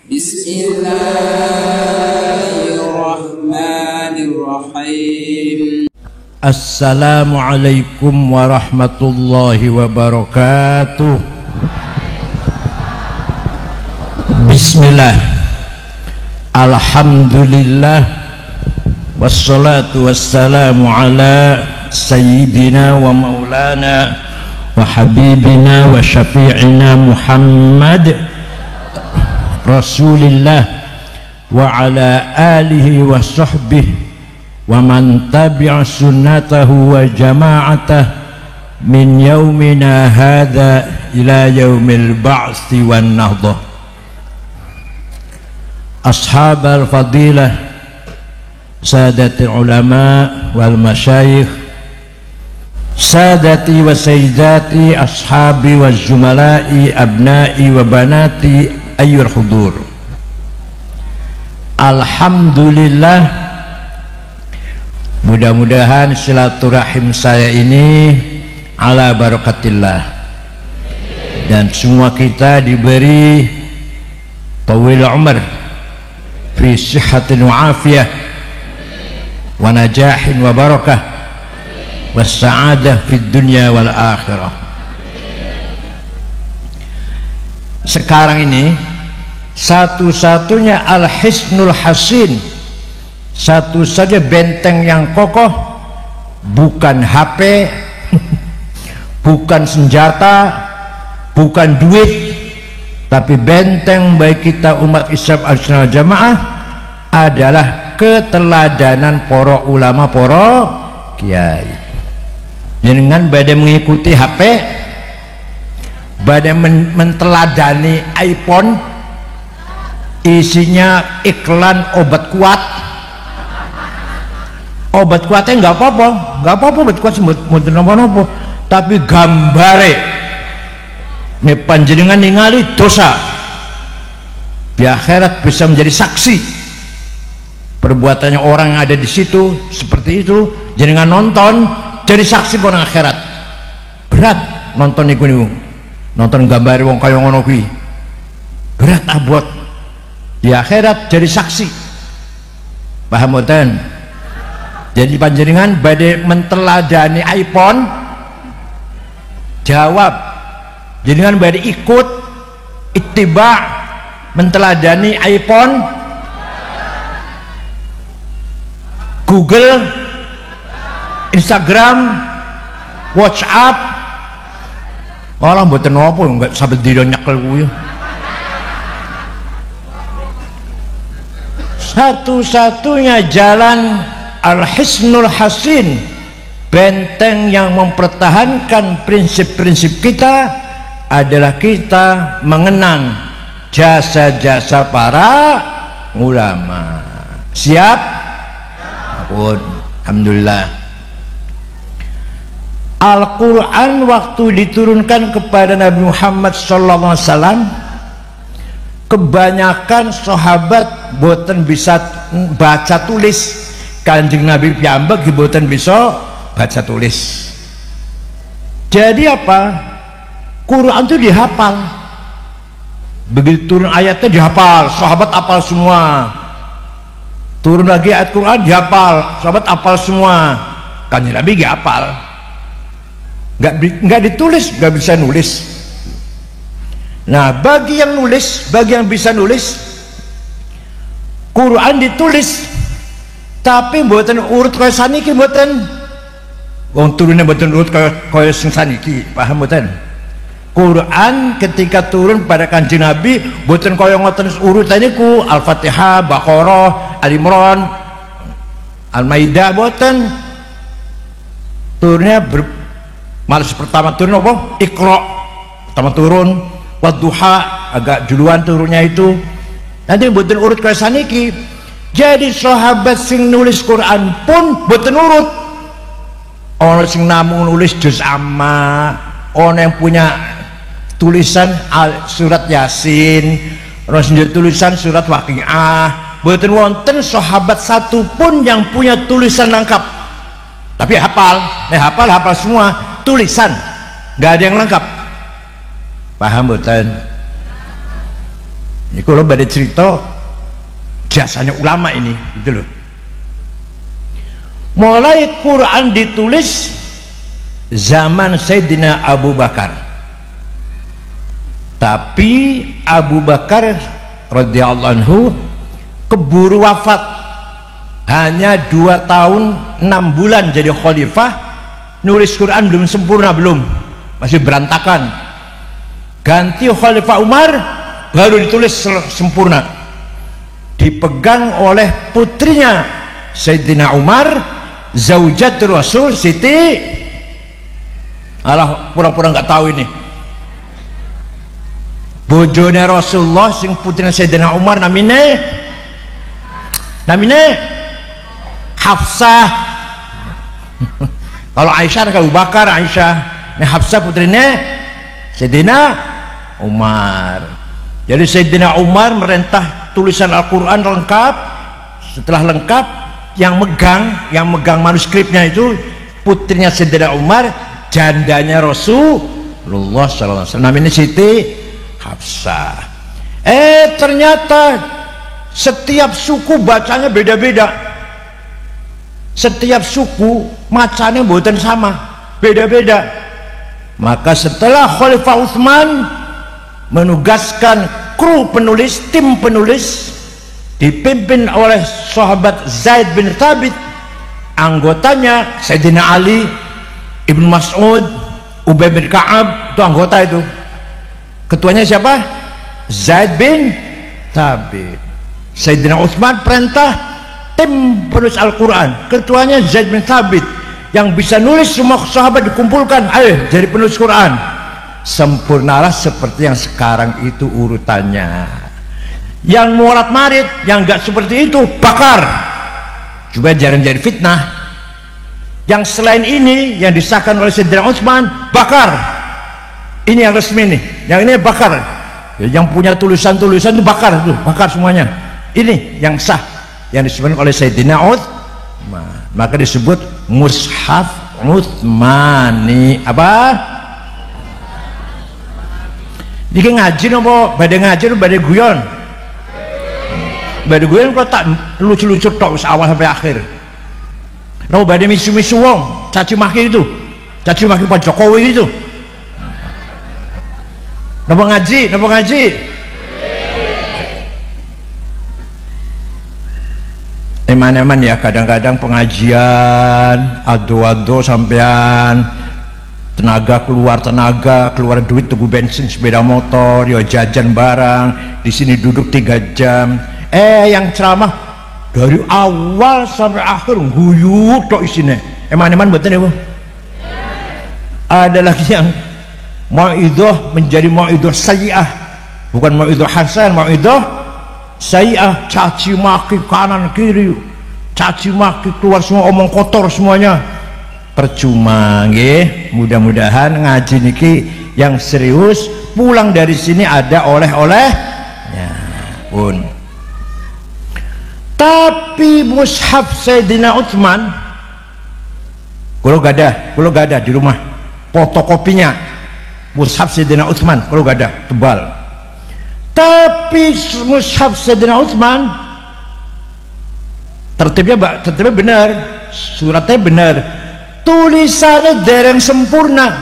Bismillahirrahmanirrahim. Assalamualaikum warahmatullahi wabarakatuh. Bismillah. Alhamdulillah. Wassalatu wassalamu ala sayyidina wa maulana wa habibina wa syafi'ina Muhammad Rasulillah wa ala alihi wa sahbihi wa man tabi'a sunnatahu wa jama'atah min yaumina hadha ila yaumil ba'thi wan nahdah. Ashabal fadilah, sadatul ulama wal masyayikh, sadati wa sayyidati, ashabi wa zumala'i, abna'i wa banati, ayyul hudur. Alhamdulillah, mudah-mudahan silaturahim saya ini ala barakatillah, dan semua kita diberi tawil umar fi sihhatin wa afiyah wa najahin wa barakah wa sa'adah fid dunya wal akhirah. Sekarang ini satu-satunya al-hisnul hasin, satu saja benteng yang kokoh, bukan HP, bukan senjata, bukan duit, tapi benteng bagi kita umat Islam Ahlussunnah wal Jamaah adalah keteladanan para ulama, para kiai. Dengan badai mengikuti HP, badai menteladani iPhone, isinya iklan obat kuat. Obat kuatnya nggak apa-apa, obat kuat sebut nopo-nopo, tapi gambare ini panjenengan ningali dosa, di akhirat bisa menjadi saksi perbuatannya orang yang ada di situ. Seperti itu jenengan nonton jadi saksi pada akhirat. Berat nonton niku, nonton gambare wong kaya ngono kuwi, berat abot. Di akhirat jadi saksi, paham mboten? Jadi panjenengan badhe menteladani iPhone, jawab jenengan badhe ikut ittiba menteladani iPhone, Google, Instagram, WhatsApp. Orang mboten napa enggak sampe dina nyekel kuwi. Satu-satunya jalan al-hisnul hasin, benteng yang mempertahankan prinsip-prinsip kita, adalah kita mengenang jasa-jasa para ulama. Siap? Alhamdulillah. Al-Quran waktu diturunkan kepada Nabi Muhammad SAW, kebanyakan sahabat boten bisa baca tulis. Kanjeng Nabi piyambak boten bisa baca tulis. Jadi apa? Quran itu dihafal. Begitu turun ayatnya dihafal, sahabat hafal semua. Turun lagi ayat Quran dihafal, sahabat hafal semua. Kanjeng Nabi gak hafal, nggak ditulis, nggak bisa nulis. Nah, bagi yang nulis, bagi yang bisa nulis, Quran ditulis, tapi mboten urut kaya saniki, mboten. Wong turunnya mboten urut kaya sing saniki, paham mboten? Quran ketika turun pada Kanjeng Nabi mboten kaya ngoten urutane ku Al-Fatihah, Baqarah, Al-Imran, Al-Maidah, mboten. Turunnya malah pertama turun apa? Iqra, pertama turun. Wadduha agak duluan turunnya itu. Nanti mboten urut kaya saniki. Jadi sahabat sing nulis Quran pun mboten urut. Orang sing namung nulis juz amma, orang yang punya tulisan surat Yasin, orang sing tulisan surat Waqiah. Mboten wonten sahabat satu pun yang punya tulisan lengkap. Tapi hafal, hafal semua tulisan, nggak ada yang lengkap. Paham mboten? Ini kalau pada cerita jasanya ulama ini, gitu loh. Mulai Quran ditulis zaman Sayyidina Abu Bakar, tapi Abu Bakar radhiyallahu anhu keburu wafat, hanya 2 tahun 6 bulan jadi khalifah, nulis Quran belum sempurna, belum, masih berantakan. Ganti Khalifah Umar, baru ditulis sempurna, dipegang oleh putrinya Sayyidina Umar, zaujat Rasul Siti, alah pura-pura nggak tahu ini, bojone Rasulullah sing putrinya Sayyidina Umar namine Hafsah. Kalau Aisyah Abu Bakar, Aisyah. Ini Hafsah putrinya Sayyidina Umar. Jadi Sayyidina Umar merintah tulisan Al-Quran lengkap. Setelah lengkap, yang megang manuskripnya itu putrinya Sayyidina Umar, jandanya Rasulullah SAW, namanya Siti Hafsah. Ternyata setiap suku bacanya beda-beda, setiap suku macanya buatan sama, beda-beda. Maka setelah Khalifah Utsman menugaskan kru penulis, tim penulis dipimpin oleh sahabat Zaid bin Thabit, anggotanya Sayyidina Ali, Ibnu Mas'ud, Ubay bin Ka'ab, itu anggota itu. Ketuanya siapa? Zaid bin Thabit. Sayyidina Utsman perintah tim penulis Al-Quran, ketuanya Zaid bin Thabit, yang bisa nulis semua sahabat dikumpulkan, ayo jadi penulis Quran. Sempurnalah seperti yang sekarang itu urutannya. Yang muarat marit, yang enggak seperti itu bakar, supaya jangan jadi fitnah. Yang selain ini yang disahkan oleh Sayyidina Utsman bakar, ini yang resmi nih, yang ini bakar. Yang punya tulisan-tulisan itu bakar, tuh bakar semuanya. Ini yang sah, yang disebutkan oleh Sayyidina Utsman, maka disebut Mushaf Utsmani. Apa? Ini ngaji nopo, badai ngaji nopo badai guyon. Badai guyon kok tak lucu-lucu tok awal sampai akhir. Nopo badai misu-misu wong, caci maki itu, caci maki Pak Jokowi itu. Nopo ngaji, nopo ngaji. Eman-eman ya, kadang-kadang pengajian ado-ado sampean, tenaga keluar duit tuku bensin sepeda motor, ya jajan barang, di sini duduk 3 jam. Yang ceramah dari awal sampai akhir guyu tok isine. Eman-eman mboten ya, Bu? Ada lagi yang mauidhah menjadi mauidhah sayyi'ah, bukan mauidhah hasan, mauidhah sayyi'ah, caci maki kanan kiri, caci maki keluar semua, omong kotor semuanya. Percuma nggih. Mudah-mudahan ngaji niki yang serius, pulang dari sini ada oleh-olehnya pun. Tapi mushaf Sayyidina Utsman kalau gak ada di rumah fotokopinya, mushaf Sayyidina Utsman kalau gak ada, tebal. Tapi mushaf Sayyidina Utsman tertibnya benar, suratnya benar, tulisannya dereng sempurna,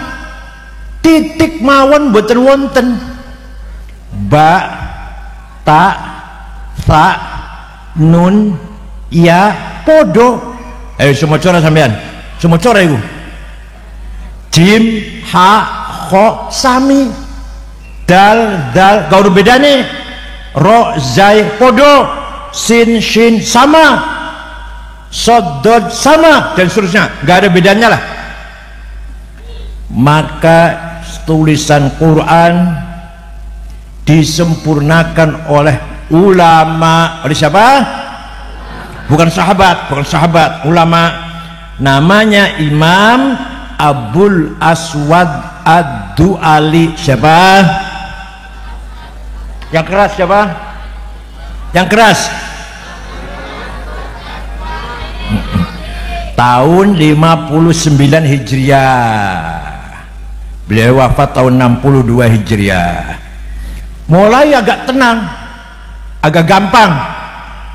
titik mawon boten wonten, ba, ta, sa, nun, ya, podo. Ayo semua cara sampean, semua cara ibu. Jim, ha, kho, sami, dal, gak ada bedanya. Ro, zai, podo, sin, shin, sama, sodod, sama, dan seterusnya, gak ada bedanya lah. Maka tulisan Quran disempurnakan oleh ulama. Oleh siapa? Bukan sahabat, ulama. Namanya Imam Abul Aswad Ad-Du'ali. Siapa? Yang keras siapa? Yang keras. Tahun 59 Hijriah. Beliau wafat tahun 62 Hijriah. Mulai agak tenang, agak gampang.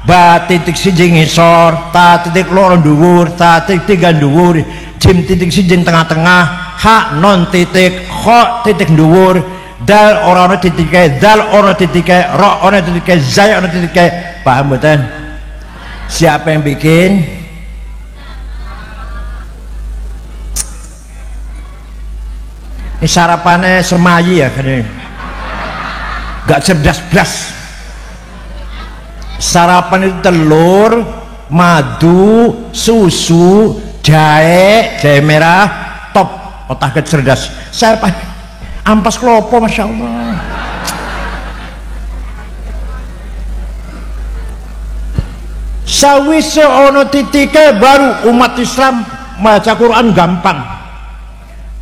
Ba titik siji ngisor, ta titik loro dhuwur, ta titik tiga dhuwur, jim titik siji tengah-tengah, ha non titik, kho titik dhuwur, dal ora ana titike, dal ora titike, ro ana titike, zai ana titike. Paham mboten? Siapa yang bikin? Ini sarapannya semayi ya, gak cerdas belas. Sarapan itu telur, madu, susu, jahe merah, top. Otak cerdas. Sarapan ampas klopo, masya Allah. Sawise ono titike baru umat Islam baca Quran gampang.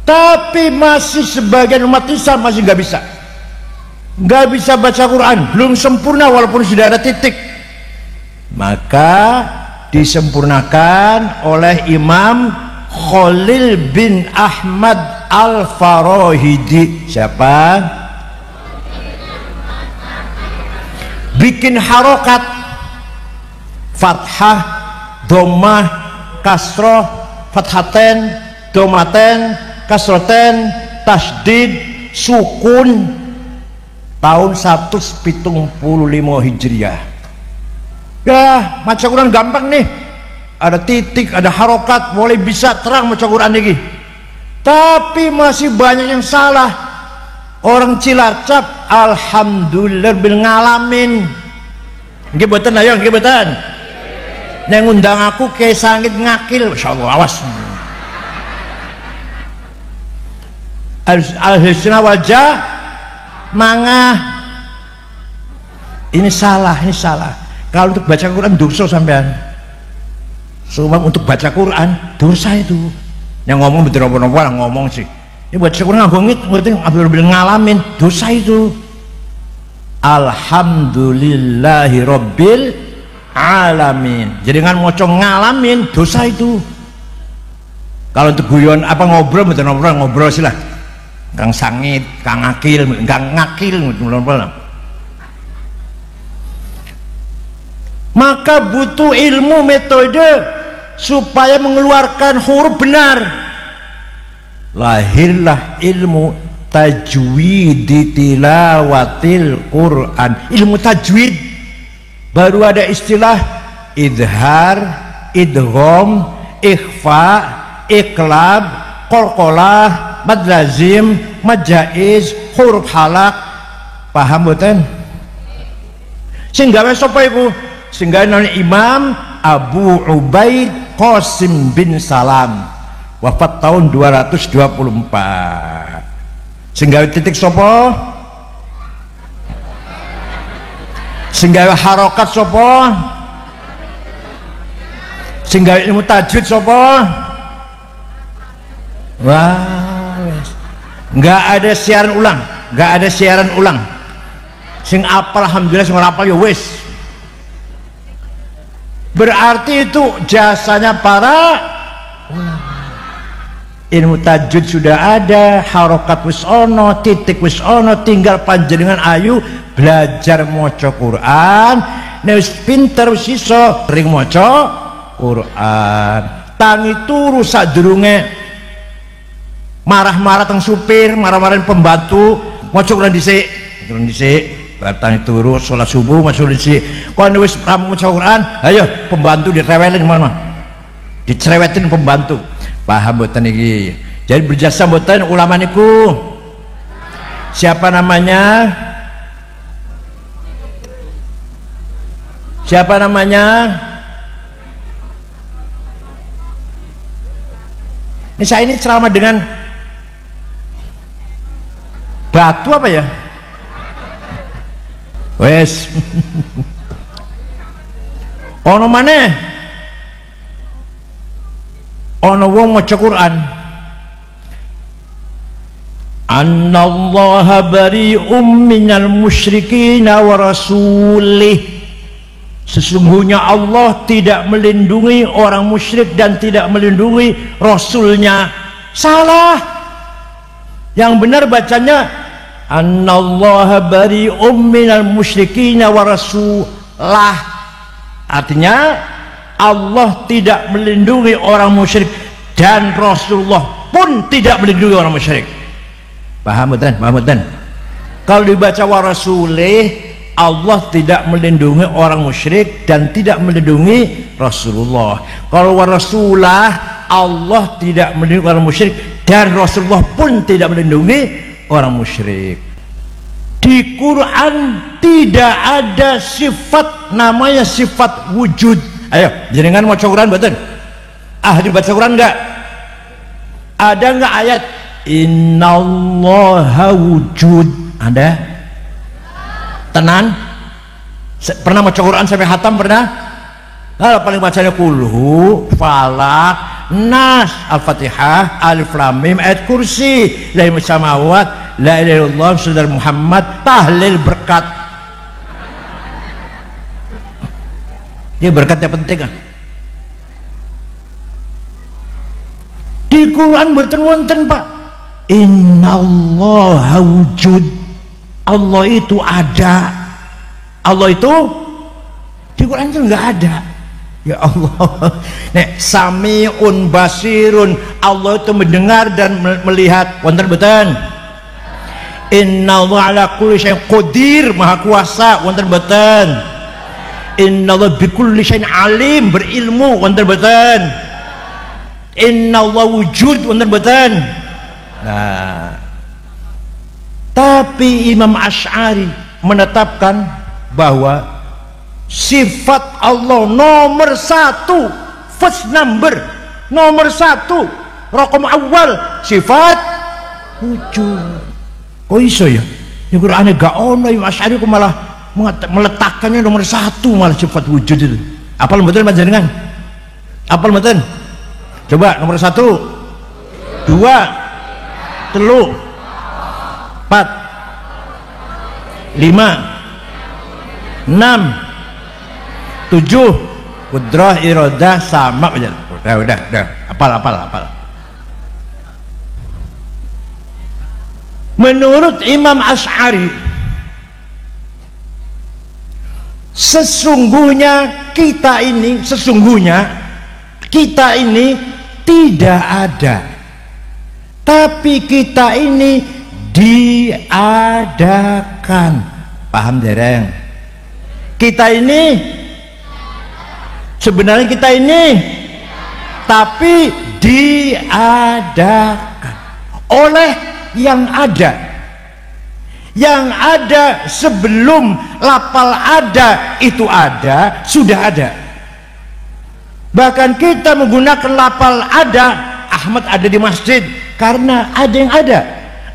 Tapi masih sebagian umat Islam masih nggak bisa baca Quran, belum sempurna walaupun sudah ada titik. Maka disempurnakan oleh Imam Khalil bin Ahmad Al-Farahidi. Siapa? Bikin harokat fathah, dhammah, kasroh, fathaten, dhammaten, kasroten, tasdid, sukun tahun 175 Hijriah. Ya, baca Quran gampang nih. Ada titik, ada harokat, mulai bisa terang baca Quran lagi. Tapi masih banyak yang salah. Orang Cilacap, alhamdulillah bil ngalamin. Nggih mboten ayo, nggih mboten. Nek ngundang aku ke sangit ngakil, masyaallah, awas. Al-Husna wajah mangah. Ini salah. Kalau untuk baca Quran dosa sampean. Semua untuk baca Quran dosa itu. Yang ngomong betul apa ngomong sih. Ini baca Quran ngerti ngalamin dosa itu. Alhamdulillahi Rabbil Alamin. Jadi kan moco ngalamin dosa itu. Kalau untuk guyon apa ngobrol sih lah. Kang sangit, kang ngakil, maka butuh ilmu metode supaya mengeluarkan huruf benar. Lahirlah ilmu tajwid tilawatil Quran. Ilmu tajwid baru ada istilah idhar, idgham, ikhfa, iqlab, qalqalah, mad lazim, mad jaiz, huruf halak. Paham mboten? Sing gawe sapa iku? Sing gawe Imam Abu Ubaid Qasim bin Salam, wafat tahun 224. Sing gawe titik sapa? Sing gawe harokat sapa? Sing gawe ilmu tajwid sapa? Wah, nggak ada siaran ulang. Sing apal alhamdulillah, sing ora apal ya wis. Berarti itu jasanya para ilmu tajwid sudah ada, harokat wis ono, titik wis ono, tinggal panjenengan ayu belajar maca Quran. Nek wis pinter wis iso sering maca Quran. Tangi turu sadurunge marah-marah teng supir, marah-marahin pembantu, maca Quran dhisik, batang turu sholat subuh masuk dhisik. Kon wis ramu maca Quran, ayo pembantu direwelin mana? Dicerewetin pembantu. Paham mboten iki? Jadi berjasa mboten ulama niku? Siapa namanya? Siapa namanya? Ini saya ini ceramah dengan batu apa ya? Wes. Ono maneh? Ono wong maca Quran. Annallaha bari'um minal musyrikin wa rasulih. Sesungguhnya Allah tidak melindungi orang musyrik dan tidak melindungi Rasulnya. Salah. Yang benar bacanya annallaha bari'um minal musyrikin wa rasulah, artinya Allah tidak melindungi orang musyrik dan Rasulullah pun tidak melindungi orang musyrik. Paham betul? Paham betul? Kalau dibaca wa rasulih, Allah tidak melindungi orang musyrik dan tidak melindungi Rasulullah. Kalau wa rasulah, Allah tidak melindungi orang musyrik dan Rasulullah pun tidak melindungi orang musyrik. Di Quran tidak ada sifat namanya sifat wujud. Ayo, jenengan mau Quran betul? Dibaca Quran enggak? Ada enggak ayat innallaha wujud? Ada? Tenan? Pernah baca Quran sampai hatam pernah? Kalau paling bacanya kulhu, falak, nas, al-fatihah, alif lam mim, ayat kursi, la ilaha samawat, la ilaha illallah, saudara Muhammad, tahlil berkat. Ini berkatnya penting kan? Di Quran berten-wonten Pak, innallaha wujud, Allah itu ada. Allah itu di Quran itu enggak ada. Ya Allah. Nek samiun basirun, Allah itu mendengar dan melihat. Wonten mboten? Innallaha ala kulli syai'in qadir, maha kuasa. Wonten mboten? Innallaha bikulli syai'in alim, berilmu. Wonten mboten? Innallaha wujud. Wonten mboten? Nah, tapi Imam Asy'ari menetapkan bahwa sifat Allah nomor satu, first number, nomor satu, raqam awal, sifat wujud. Oh iso ya? Ini Qur'annya gak ono. Imam Asy'ari malah meletakkannya nomor satu, malah sifat wujud itu. Apal betul panjenengan? Apal betul? Coba nomor satu, dua, telu, 4, 5, 6, 7, kudrah, iradah, sama aja. Udah. Apal. Menurut Imam Asy'ari, sesungguhnya kita ini tidak ada, tapi kita ini diadakan. Paham dereng? Kita ini sebenarnya kita ini tapi diadakan oleh yang ada sebelum lafal ada itu ada, sudah ada. Bahkan kita menggunakan lafal ada, Ahmad ada di masjid karena ada yang ada.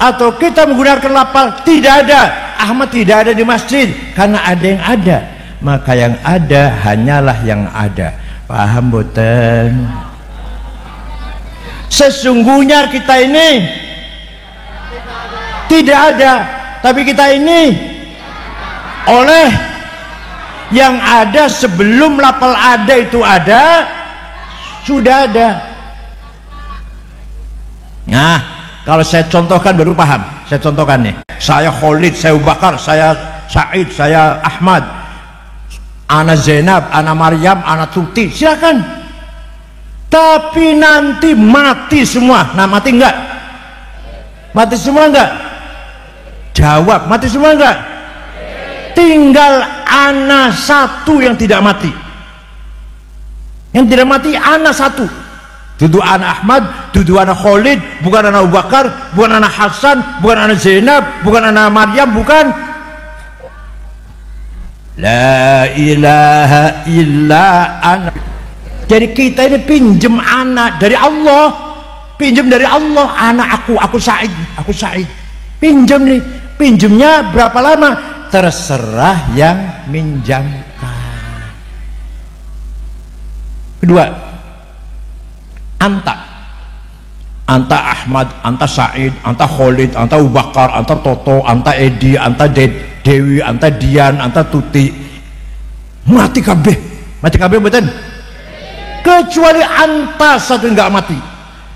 Atau kita menggunakan lafal tidak ada, Ahmad tidak ada di masjid karena ada yang ada. Maka yang ada hanyalah yang ada. Paham boten? Sesungguhnya kita ini tidak ada, tapi kita ini oleh yang ada sebelum lafal ada itu ada, sudah ada. Nah, kalau saya contohkan baru paham. Saya contohkan nih. Saya Khalid, saya Abu Bakar, saya Said, saya Ahmad, ana Zainab, ana Maryam, ana Tuti, silakan. Tapi nanti mati semua. Nah, mati enggak? Mati semua enggak? Jawab, mati semua enggak? Tinggal ana satu yang tidak mati. Yang tidak mati ana satu. Dudu anak Ahmad, dudu anak Khalid, bukan anak Abu Bakar, bukan anak Hasan, bukan anak Zainab, bukan anak Maryam, bukan. La ilaha illa ana. Jadi kita ini pinjem anak dari Allah, pinjem dari Allah. Anak aku Said, pinjem nih. Pinjemnya berapa lama? Terserah yang minjamkan. Kedua, anta Ahmad, anta Said, anta Khalid, anta Abu Bakar, anta Toto, anta Edi, anta Dewi, anta Dian, anta Tuti, mati kabeh betul? Kecuali anta satu enggak mati.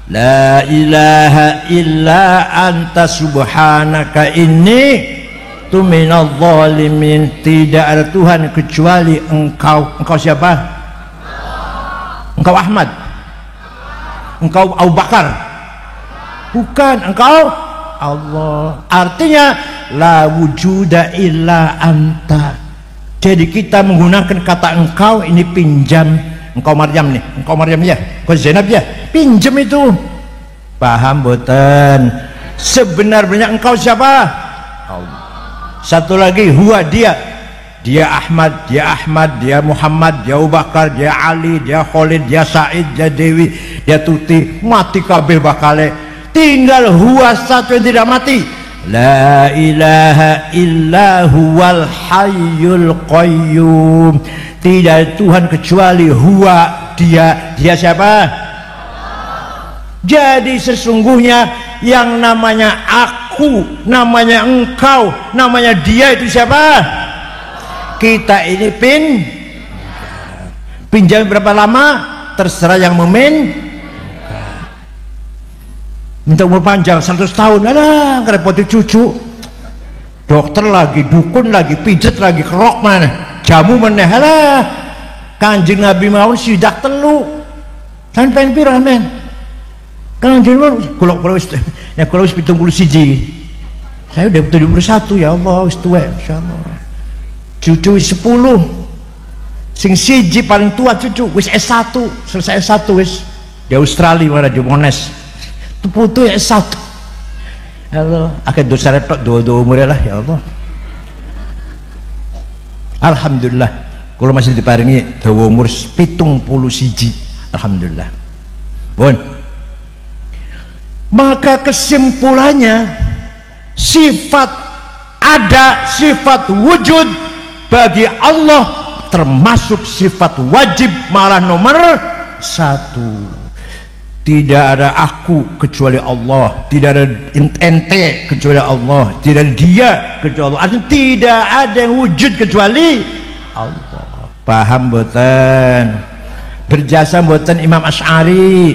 la ilaha illa anta subhanaka inni tu minadh dhalimin. Tidak ada Tuhan kecuali engkau. Engkau siapa? Engkau Ahmad? Engkau Abu Bakar? Bukan, engkau Allah. Artinya la wujuda illa anta. Jadi kita menggunakan kata engkau ini pinjam. Engkau Maryam nih, engkau Maryam ya, engkau Zainab ya, pinjam itu. Paham boten? Sebenarnya engkau siapa? Allah. Satu lagi, huwa dia. Dia Ahmad, dia Muhammad, dia Abu Bakar, dia Ali, dia Khalid, dia Said, dia Dewi, dia Tuti. Mati kabeh bakale. Tinggal huwa satu yang tidak mati. La ilaha illa huwal hayyul qayyum. Tidak ada Tuhan kecuali huwa, dia. Dia siapa? Jadi sesungguhnya yang namanya aku, namanya engkau, namanya dia itu siapa? Kita ini pinjam berapa lama? Terserah yang minta umur panjang 100 tahun. Alah, ngerepoti cucu. Dokter lagi, dukun lagi, pijet lagi, kerok mana? Jamu meneh. Alah, Kanjeng Nabi mawon sidak telu. Kan pengen pirah men? Kanjeng Nabi kula wis 71. Saya udah 71 ya Allah, wis tuwek insyaallah. Cucu 10. Sing siji paling tua cucu wis S1, selesai S1 wis di Australia mana di Monash. Putu ya S1. Allah, akeh dosa retok dua umur lah ya Allah. Alhamdulillah kalau masih diparingi dawa umur 71. Alhamdulillah. Bon. Maka kesimpulannya sifat ada, sifat wujud bagi Allah termasuk sifat wajib, malah nomor 1. Tidak ada aku kecuali Allah, tidak ada ente kecuali Allah, tidak ada dia kecuali Allah. Artinya tidak ada yang wujud kecuali Allah. Paham boten? Berjasa boten Imam Asy'ari?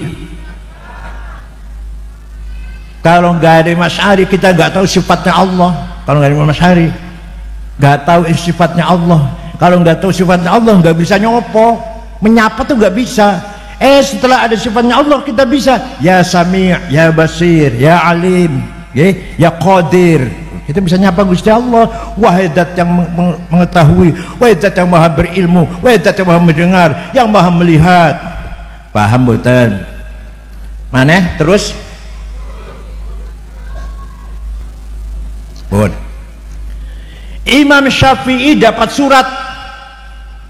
Kalau nggak ada Imam Asy'ari kita nggak tahu sifatnya Allah. Kalau nggak ada Imam Asy'ari nggak tahu sifatnya Allah. Kalau nggak tahu sifatnya Allah nggak bisa nyopo, menyapa tuh nggak bisa. Setelah ada sifatnya Allah kita bisa ya Sami', ya Basir, ya Alim, ya Qadir. Kita bisa nyapa Gusti Allah. Wahai Zat yang mengetahui, wahai Zat yang maha berilmu, wahai Zat yang maha mendengar, yang maha melihat. Paham boten? Maneh terus? Bon. Imam Syafi'i dapat surat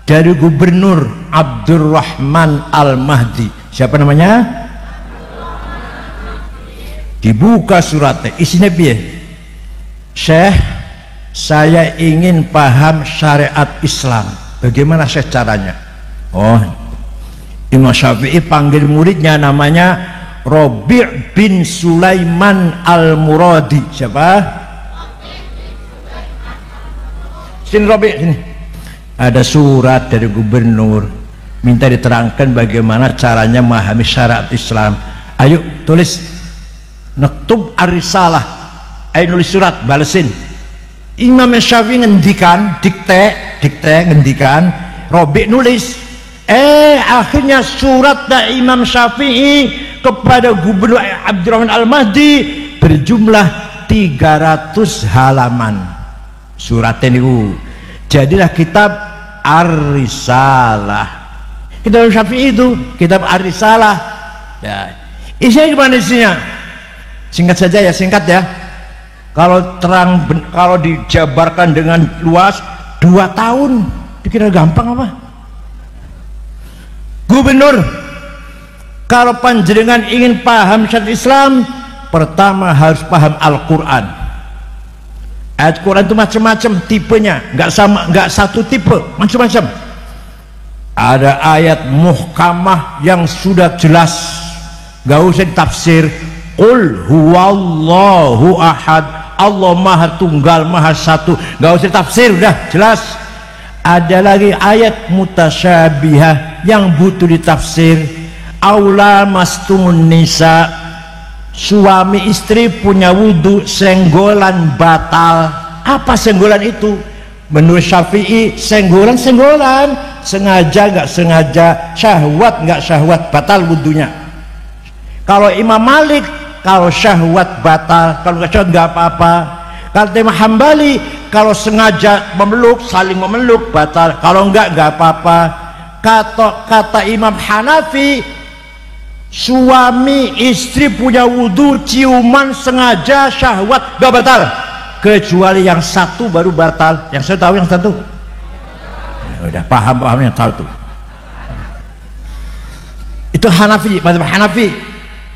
dari Gubernur Abdurrahman Al-Mahdi. Siapa namanya? Dibuka suratnya, isinya piye? Syekh, saya ingin paham syariat Islam. Bagaimana Syekh caranya? Oh, Imam Syafi'i panggil muridnya namanya Rabi' bin Sulaiman Al-Muradi. Siapa? Sini Rabi', sini. Ada surat dari gubernur minta diterangkan bagaimana caranya memahami syariat Islam. Ayo tulis, naktub ar-risalah. Ayo nulis surat, balesin. Imam Syafi'i ngendikan, dikte ngendikan, Rabi' nulis. Akhirnya surat dari Imam Syafi'i kepada Gubernur Abdurrahman Al-Mahdi berjumlah 300 halaman. Suratnya niku jadilah kitab Ar-Risalah. Kitab Syafi'i itu kitab Ar-Risalah. Ya. Isinya gimana isinya? Singkat saja ya, singkat ya. Kalau dijabarkan dengan luas 2 tahun, dikira gampang apa? Gubernur, kalau panjenengan ingin paham syariat Islam, pertama harus paham Al-Quran. Ayat Quran itu macam-macam tipenya, nggak satu tipe, macam-macam. Ada ayat muhkamah yang sudah jelas, nggak usah ditafsir. Qul huwallahu ahad, Allah maha tunggal, maha satu, nggak usah ditafsir, udah jelas. Ada lagi ayat mutasyabihah yang butuh ditafsir. aula mastumun nisa, suami istri punya wudhu senggolan batal. Apa senggolan itu? Menurut Syafi'i senggolan sengaja nggak sengaja, syahwat nggak syahwat, batal wudhunya. Kalau Imam Malik kalau syahwat batal, kalau nggak syahwat nggak apa-apa. Kalau Imam Hambali kalau sengaja memeluk, saling memeluk batal, kalau nggak apa-apa. Kata Imam Hanafi, suami istri punya wudhu ciuman sengaja syahwat gak batal, kecuali yang satu baru batal. Yang saya tahu yang satu ya, udah paham yang satu itu Hanafi, mazhab Hanafi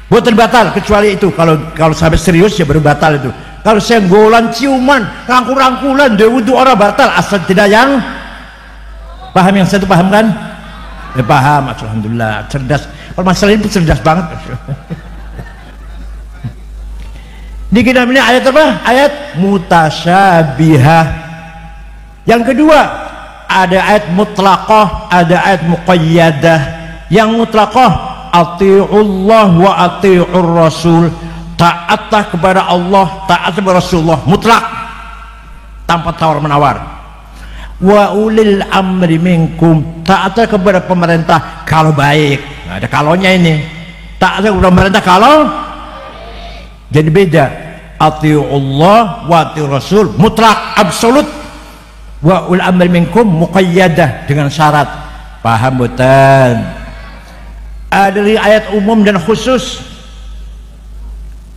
buatan batal, kecuali itu kalau sampai serius ya baru batal itu. Kalau senggolan ciuman rangkul-rangkulan dia wudhu orang batal asal tidak yang paham. Yang satu paham kan? Ya paham, alhamdulillah, cerdas. Kalau masalah ini cerdas banget. Di kita ini ayat apa? Ayat mutasyabihah. Yang kedua ada ayat mutlaqah, ada ayat muqayyadah. Yang mutlaqah ati'ullah wa ati'ur rasul, taatlah kepada Allah, taat kepada Rasulullah, mutlak tanpa tawar menawar. Wa ulil amri minkum, taatlah kepada pemerintah kalau baik. Nah, ada kalonya ini, taatlah kepada pemerintah kalau jadi beda. Ati'ullah wa ati'ur rasul mutlak absolut, wa ulil amri minkum muqayyadah dengan syarat. Paham betul? Ada ayat umum dan khusus.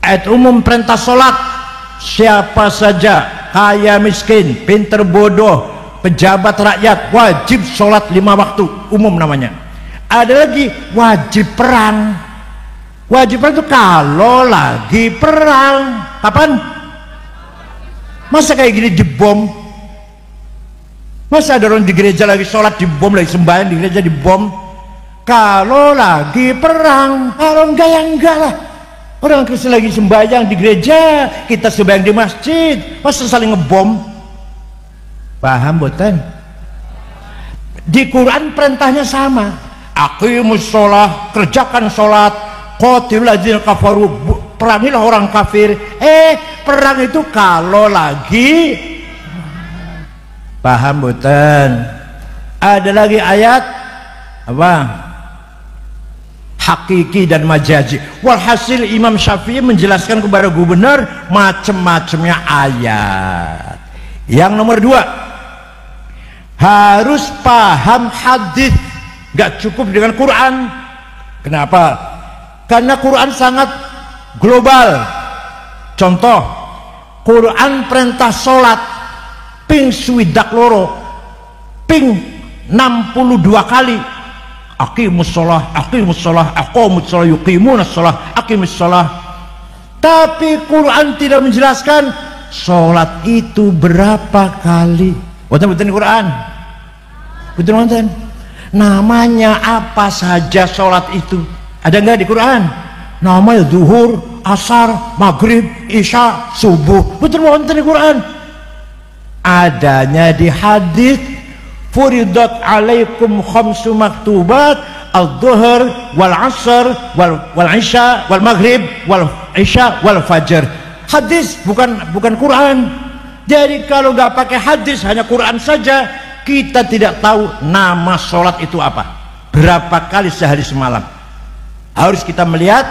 Ayat umum perintah sholat, siapa saja kaya miskin pinter bodoh pejabat rakyat wajib sholat 5 waktu, umum namanya. Ada lagi wajib perang. Wajib perang itu kalau lagi perang. Kapan? Masa kayak gini dibom? Masa ada orang di gereja lagi sholat dibom, lagi sembahyang di gereja dibom? Kalau lagi perang. Kalau enggak ya enggak lah. Orang Kristen lagi sembahyang di gereja, kita sembahyang di masjid, masa saling ngebom? Paham bukan? Di Quran perintahnya sama. Aqimus sholah, kerjakan sholat. Qatilul ladzina kafaru, perangilah orang kafir. Perang itu kalau lagi. Paham bukan? Ada lagi ayat apa? Hakiki dan majazi. Walhasil Imam Syafi'i menjelaskan kepada gubernur macam-macamnya ayat. Yang nomor 2, harus paham hadis, gak cukup dengan Quran. Kenapa? Karena Quran sangat global. Contoh, Quran perintah sholat ping swidak loro, ping 62 kali. Aqimus sholah, aqimus sholah, aqamus sholah, yuqimunas sholah, aqimus sholah. Tapi Quran tidak menjelaskan sholat itu berapa kali. Betul-betul Quran. Betul-betul. Namanya apa saja sholat itu? Ada nggak di Quran? Namanya zuhur, asar, maghrib, isya, subuh. Betul-betul di Quran. Adanya di hadis. Furidat alaikum khamsu maktubat al-dhuhr wal asr wal isya wal maghrib wal isya wal fajr. Hadis bukan Quran. Jadi kalau nggak pakai hadis, hanya Quran saja, kita tidak tahu nama sholat itu apa, berapa kali sehari semalam. Harus kita melihat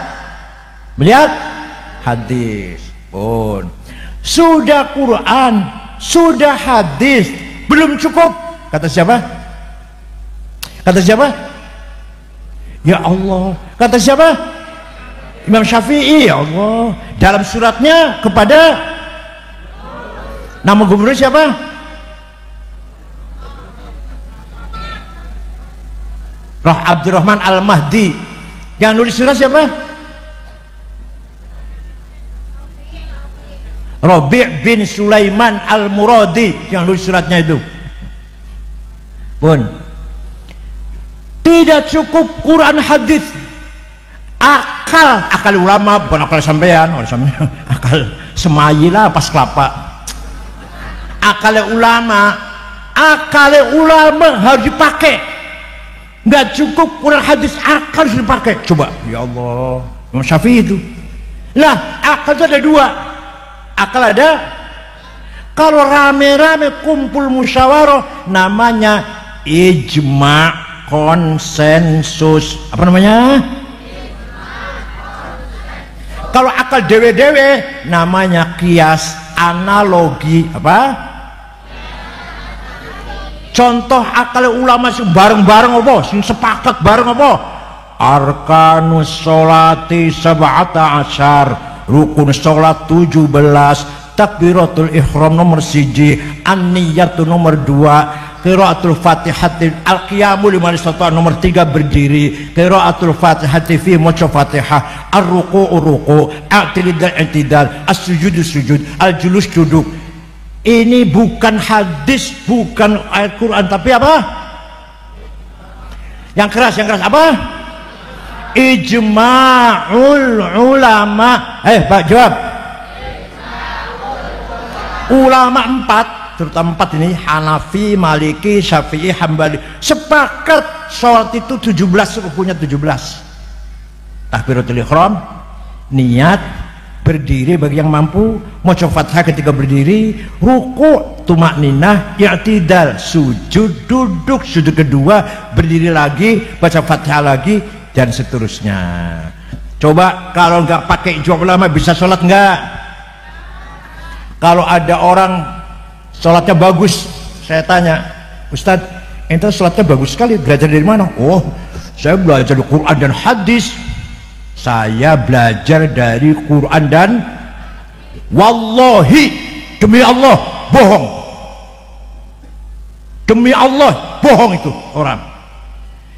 hadis. Pun sudah Quran, sudah hadis, belum cukup. Kata siapa? Kata siapa? Ya Allah. Kata siapa? Imam Syafi'i. Ya Allah. Dalam suratnya kepada nama gubernur siapa? Roh Abdurrahman Al-Mahdi. Yang nulis surat siapa? Rabi' bin Sulaiman Al-Muradi. Yang nulis suratnya itu. Pun tidak cukup Quran hadis, akal ulama, bukan akal sampean, akal semayilah pas kelapa. Akal ulama harus dipakai. nggak cukup Quran hadis, akal harus dipakai. Coba ya Allah, Imam Syafi'i itu lah, akal itu ada dua. Akal ada, kalau rame-rame kumpul musyawarah namanya ijma, konsensus. Apa namanya? Kalau akal dewe-dewe namanya kias, analogi. Apa? Contoh akal ulama sing bareng-bareng apa? Sing sepakat bareng apa? Arkanus sholati sab'ata asyar, rukun sholat 17, takbiratul ihram nomor 1, an-niyatu nomor 2, qiraatul fatihati al-qiyamu liman istata nomor 3 berdiri, qiraatul fatihati fi maca fatihah, ar-ruku'u ruku', i'tidal as-sujudu sujud, al-julus duduk. Ini bukan hadis, bukan ayat Quran, tapi apa? Yang keras apa? Ijma'ul ulama. Pak jawab. Ulama 4, terutama 4 ini, Hanafi, Maliki, Syafi'i, Hambali, sepakat sholat itu 17, rukunya 17. Takbiratul ihram, niat, berdiri bagi yang mampu, maca Fatihah ketika berdiri, ruku, tumakninah, i'tidal, sujud, duduk, sujud kedua, berdiri lagi, baca Fatihah lagi, dan seterusnya. Coba kalau nggak pakai ijma ulama bisa sholat nggak? Kalau ada orang sholatnya bagus, saya tanya, Ustadz, ente sholatnya bagus sekali, belajar dari mana? Oh, saya belajar dari Quran dan hadis. Saya belajar dari Quran dan wallahi, demi Allah bohong, demi Allah bohong itu orang.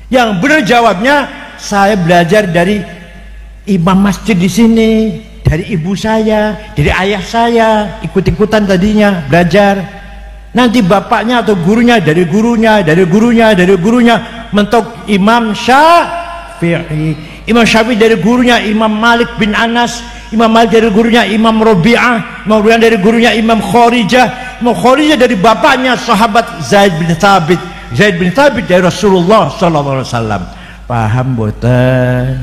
Yang benar jawabnya, saya belajar dari imam masjid di sini, dari ibu saya, dari ayah saya, ikut-ikutan tadinya belajar. Nanti bapaknya atau gurunya dari gurunya, dari gurunya, dari gurunya, mentok Imam Syafi'i. Imam Syafi'i dari gurunya Imam Malik bin Anas, Imam Malik dari gurunya Imam Rabi'ah, Imam Rabi'ah dari gurunya Imam Kharijah, Imam Kharijah dari bapaknya sahabat Zaid bin Thabit, Zaid bin Thabit dari Rasulullah sallallahu alaihi wasallam. Paham boten?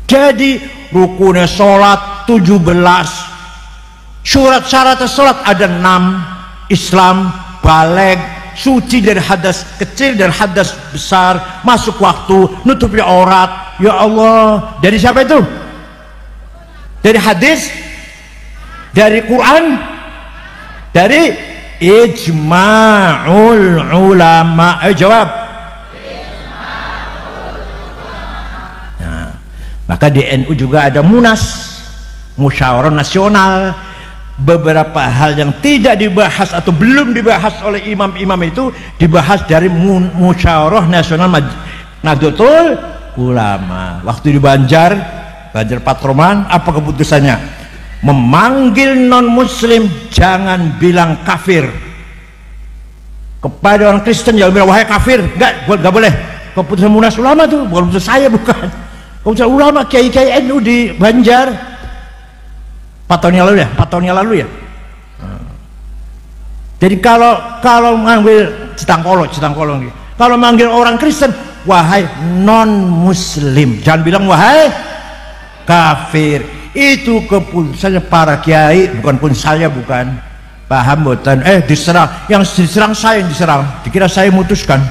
Jadi rukunnya sholat 17, syarat sholat ada 6, Islam, baligh, suci dari hadas kecil dan hadas besar, masuk waktu, nutupi aurat. Ya Allah, dari siapa itu? Dari hadis, dari Quran, dari ijma'ul ulama. Ayo jawab. Maka di NU juga ada munas, musyawarah nasional. Beberapa hal yang tidak dibahas atau belum dibahas oleh imam-imam itu dibahas dari musyawarah nasional Nahdlatul Ulama. Waktu di Banjar Patroman, apa keputusannya? Memanggil non muslim jangan bilang kafir. Kepada orang Kristen jangan bilang wahai kafir. Enggak boleh. Keputusan munas ulama tuh, bukan keputusan saya, bukan. Keputusan ulama kiai-kiai NU di Banjar 4 tahun yang lalu ya. Jadi kalau manggil Citangkolo, kalau manggil orang Kristen wahai non muslim, jangan bilang wahai kafir. Itu keputusannya para kiai, bukan pun saya, bukan. Paham boten? Diserang, yang diserang saya, yang diserang, dikira saya memutuskan.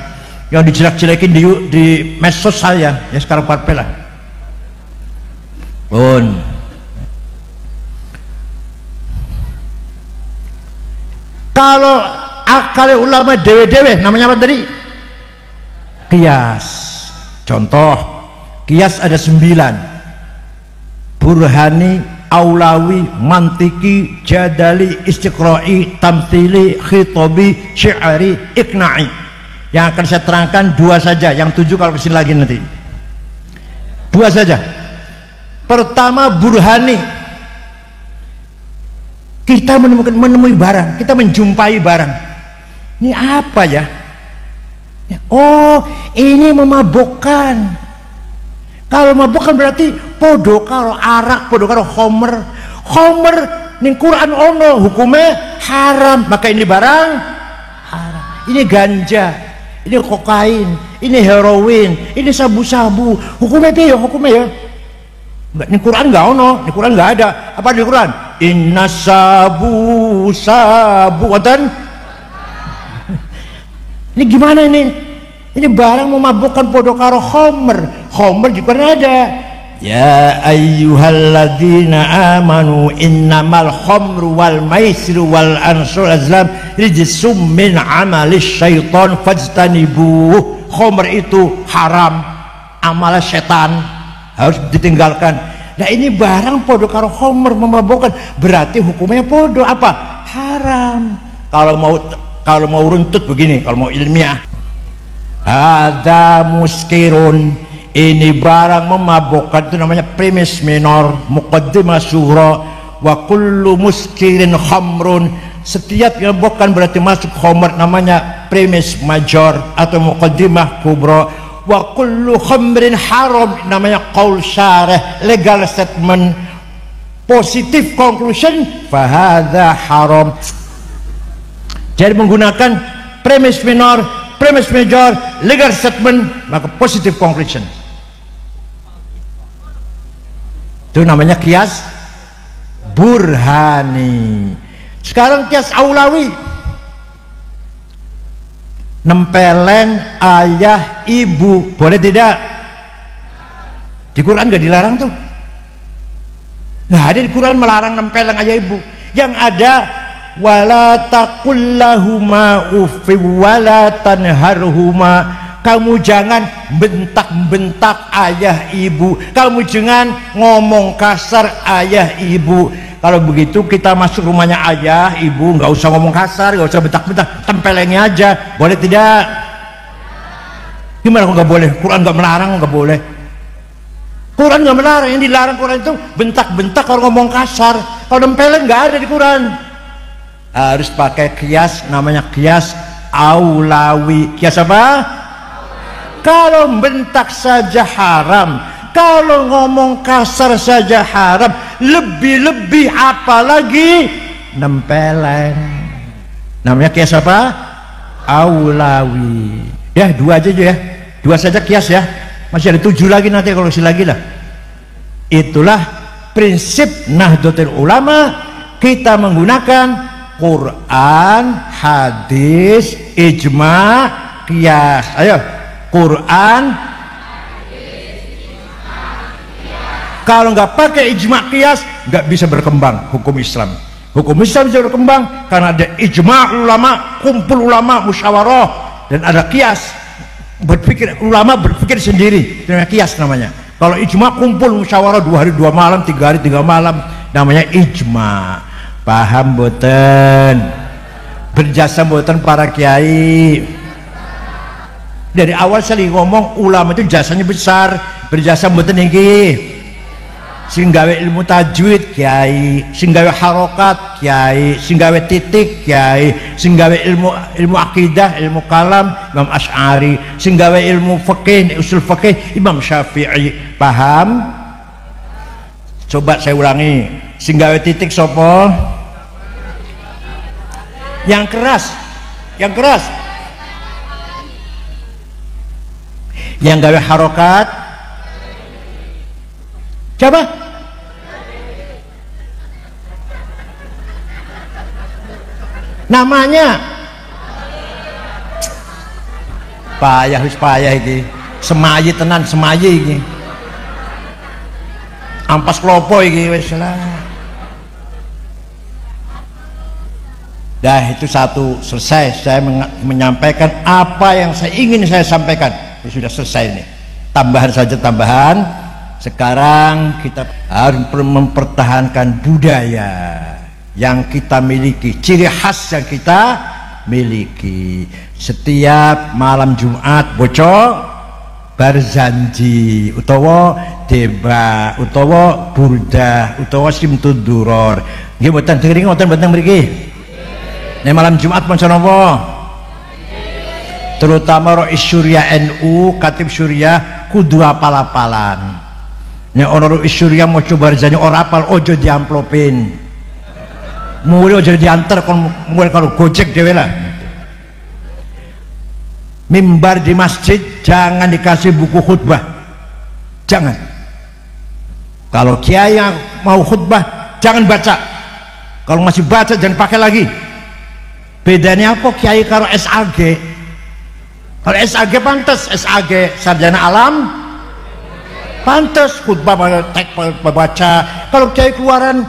Yang dijelek-jelekin di medsos saya, ya sekarang parpel lah. Pun kalau akal ulama dewe-dewe namanya apa tadi? Kias. Contoh kias ada 9: burhani, aulawi, mantiki, jadali, istiqra'i, tamthili, khitabi, syi'ari, iqna'i. Yang akan saya terangkan 2 saja, yang 7 kalau kesini lagi nanti. 2 saja. Pertama burhani, kita menemui barang, kita menjumpai barang. Ini apa ya? Oh, ini memabukkan. Kalau memabukkan berarti podo karo arak, podo karo khomer. Khomer ning Quran ono hukumnya haram, maka ini barang haram. Ini ganja. ini kokain, ini heroin, ini sabu-sabu. Hukumnya piye ya? Hukumnya ya? Enggak, di Quran enggak ono, di Quran enggak ada. Apa di Quran? Inna sabu watan. Ini gimana ini? Ini barang memabukkan podo karo khomer. Khomer juga ada. Ya ayyuhalladzina amanu innamal khamru wal maisiru wal ansur azlam rijsum min amalis syaitan fajtanibuh. Khomer itu haram, amal setan, harus ditinggalkan. Nah ini barang podo karo khomer memabukkan, berarti hukumnya podo apa? Haram. Kalau mau runtut begini, kalau mau ilmiah, ada muskirun, ini barang memabukkan, itu namanya premis minor, muqaddimah sughra, wa kullu muskirin khamrun, setiap yang bukan berarti masuk khamr namanya premis major atau muqaddimah kubra, wa kullu khamrin haram namanya qaul syarih, legal statement, positive conclusion, fahadha haram. Jadi menggunakan premis minor, premis major, legal statement, maka positive conclusion. Itu namanya kias burhani. Sekarang kias aulawi, nempelen ayah ibu, boleh tidak? Di Quran gak dilarang tuh. Nah ada di Quran melarang nempelen ayah ibu. Yang ada wala taqul lahuma uffi wala tanharhuma, kamu jangan bentak-bentak ayah ibu, kamu jangan ngomong kasar ayah ibu. Kalau begitu kita masuk rumahnya ayah ibu, nggak usah ngomong kasar, nggak usah bentak-bentak, tempelengnya aja, boleh tidak? Gimana kok nggak boleh? Quran nggak melarang, nggak boleh. Quran nggak melarang, yang dilarang Quran itu bentak-bentak kalau ngomong kasar. Kalau nempeleng nggak ada di Quran. Harus pakai kias, namanya kias aulawi. Kias apa? Kalau bentak saja haram, kalau ngomong kasar saja haram, lebih-lebih apalagi nempeleng. Namanya kias apa? Aulawi. Ya dua aja ya, dua saja kias ya. Masih ada 7 lagi nanti kalau lagi lah. Itulah prinsip Nahdlatul Ulama, kita menggunakan Quran, hadis, ijma, qiyas. Ayo, Quran, kalau nggak pakai ijma qiyas nggak bisa berkembang hukum Islam. Hukum Islam bisa berkembang karena ada ijma ulama, kumpul ulama, musyawarah, dan ada qiyas, berpikir ulama berpikir sendiri, namanya qiyas namanya. Kalau ijma kumpul musyawarah 2 hari 2 malam, 3 hari 3 malam, namanya ijma. Paham boten? Berjasa boten para kiai? Dari awal saya ngomong ulama itu jasanya besar, berjasa boten iki. Sing gawe ilmu tajwid kiai, sing gawe harokat kiai, sing gawe titik kiai, sing gawe ilmu akidah, ilmu kalam Imam Asy'ari, sing gawe ilmu fikih, usul fikih Imam Syafi'i. Paham? Coba saya ulangi. Sing gawe titik sopo? Yang keras, yang keras. Yang gawe harokat? Coba. Namanya payah iki. Semayi tenan, semayi iki. Ampas klopo iki wis lah. Dah itu satu selesai, saya menyampaikan apa yang saya ingin saya sampaikan. Sudah selesai ini. Tambahan saja tambahan. Sekarang kita harus mempertahankan budaya yang kita miliki, ciri khas yang kita miliki. Setiap malam Jumat bocor berjanji utawa debat utawa burdah utawa simtud duror. Nggih mboten dering wonten mboten mriki. Nek malam Jumat pun napa? Terutama Rois Syuriah NU, Katib Syuriah kudu apal-apalan. Nek ana Rois Syuriah mau coba berjanji ora apal ojo diamplopin. Mulai ojo diantar kon mulai karo Gojek dhewe lah. mimbar di masjid jangan dikasih buku khutbah, jangan. Kalau kiai yang mau khutbah jangan baca, kalau masih baca jangan pakai lagi. Bedanya apa kiai karo SAG? Kalau SAG pantas, SAG sarjana alam pantas khutbah baca. Kalau kiai keluaran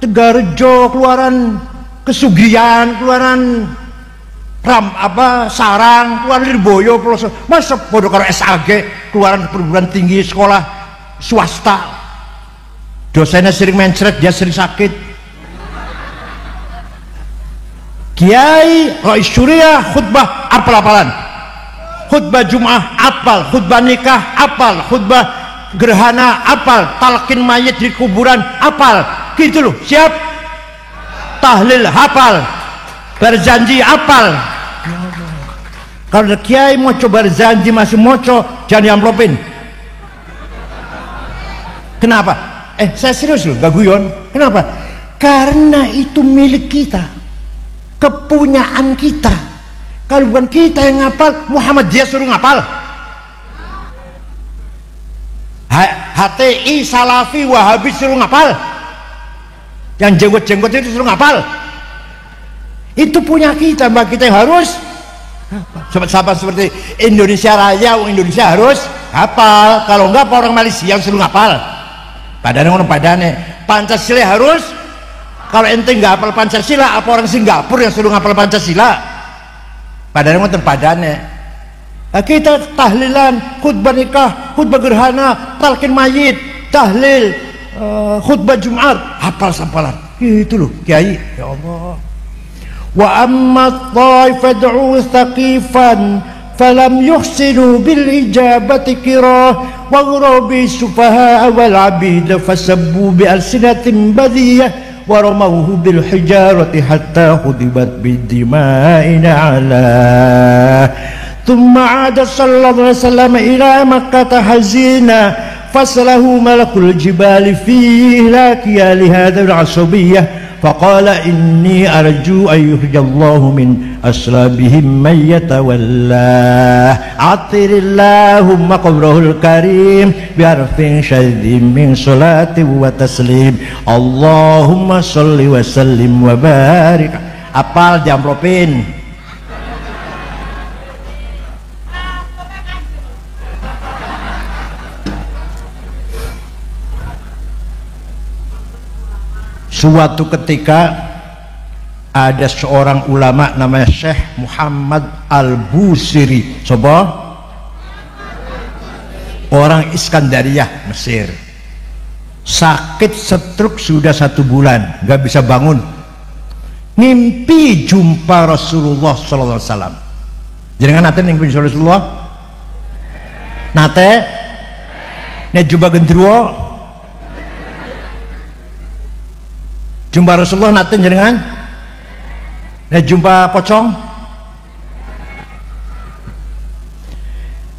Tegarjo, keluaran Kesugihan, keluaran Sarang, keluaran Lirboyo, masa bodoh karo SAG, keluaran perguruan tinggi sekolah swasta, dosennya sering mencret, dia sering sakit. Kiai Rais Syuriah khutbah apal-apalan, khutbah Jum'ah apal, khutbah nikah apal, khutbah gerhana apal, talqin mayit di kuburan apal, gitu loh. Siap, tahlil hafal, berjanji apal. Kalau kiai mau coba berjanji masih moco, jangan diamplopin. Kenapa? Saya serius loh, gak guyon. Kenapa? Karena itu milik kita, kepunyaan kita. Kalau bukan kita yang ngapal, Muhammad dia suruh ngapal. HTI, Salafi, Wahabi suruh ngapal. Yang jenggot-jenggot itu suruh ngapal. Itu punya kita, mbak, kita yang harus sama seperti Indonesia Raya, Indonesia harus hafal. Kalau enggak orang Malaysia yang suruh ngapal. Padahal orang padane Pancasila harus. Kalau ente nggak hafal Pancasila, apa orang Singapura yang suruh ngapal Pancasila? Padahal orang padane. Nah, kita tahlilan, khutbah nikah, khutbah gerhana, talqin mayit, tahlil, khutbah Jumat, hafal sampalan. Gitu loh, kiai. Ya Allah. Wa amma at-ta'ifa fad'u thaqifan falam yuhsinu bil ijabati kirah wa ghurabi sufaha wal abid fasabbu bi alsinatin badiyah wa ramawhu bil hijarati hatta khudibat bid dima'ina ala. Thumma 'ada sallallahu alaihi wasallam ila Makkah hazina fasalahu malakul jibali fi ihlakiya li hadha al-'asabiyyah فقال إني أرجو أن يخرج الله من أصلابهم من يتولاه عطر اللهم قبره الكريم بحرف شديد من صلاة وتسليم اللهم صل وسلم وبارك. Apal diamplopin. Suatu ketika ada seorang ulama namanya Syekh Muhammad Al-Busiri, coba orang Iskandariyah, Mesir, sakit stroke sudah 1 bulan, gak bisa bangun. Mimpi jumpa Rasulullah sallallahu alaihi wasallam. Jangan nate mimpi Rasulullah, nate ne jumpa gendruwo. Jumpa Rasulullah nate jenengan? Nah, jumpa pocong?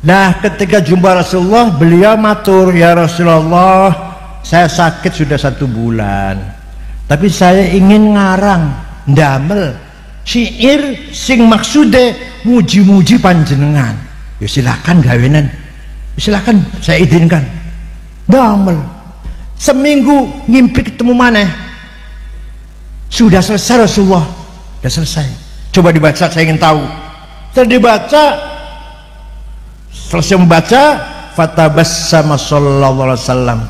Nah, ketika jumpa Rasulullah, beliau matur, ya Rasulullah, saya sakit sudah 1 bulan, tapi saya ingin ngarang, ndamel syair sing maksude muji-muji panjenengan. Ya silakan gawenan, silakan, saya izinkan. Ndamel seminggu ngimpi ketemu maneh. Sudah selesai Rasulullah, sudah selesai. Coba dibaca, saya ingin tahu. Setelah dibaca, selesai membaca, fatabassama sallallahu alaihi wasallam,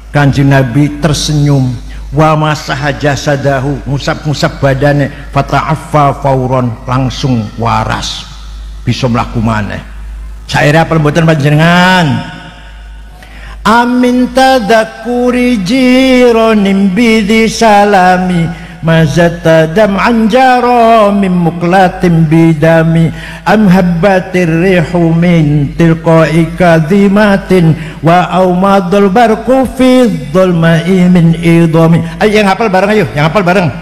Kanjeng Nabi tersenyum, wa masaha jasadahu, ngusap-ngusap badannya, fata'affa fauron, langsung waras, bisa mlaku maneh. Saire apa mboten panjenengan? Amin tadakuri jironim bidi salami mazata dam'an jara min muklatin bidami am habbatir rihu min tilqa'i kadhimatin wa aumadul barqu fi dhulma'i min idami. Ayo yang hafal bareng, ayo yang hafal bareng.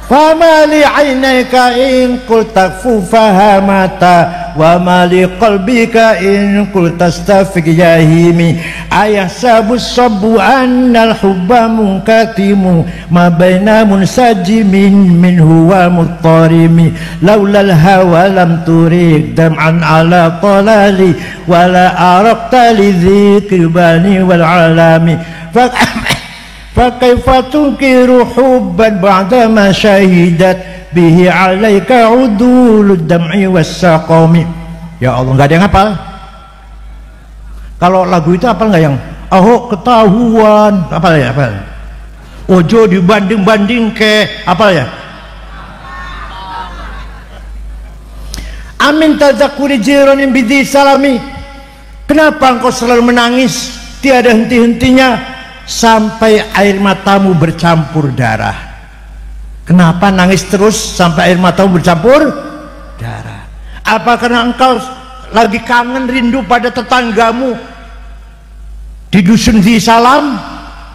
Fama li 'ainaka in qulta fahamata wa ma li qalbika in qulta astafiq yahimi ayahsabu sabbu annal hubba munkatimu ma baina munsajimin minhu wa muttarimi laulal hawa lam turik dam'an ala talali wala araqta li dzikri bani wal alami fakaifa tunkiru hubban ba'da ma syahidat bihi alaika udulud dam'i wassaqami. Ya Allah, nggak ada yang hafal. Kalau lagu itu hafal nggak yang Ahok ketahuan apa ya, apa ojo dibanding-banding ke apa ya, amin tadzakuri jiranin bidhi salami. Kenapa engkau selalu menangis tiada henti-hentinya sampai air matamu bercampur darah? Kenapa nangis terus sampai air matamu bercampur darah? Apa karena engkau lagi kangen rindu pada tetanggamu di dusun Dhi Salam?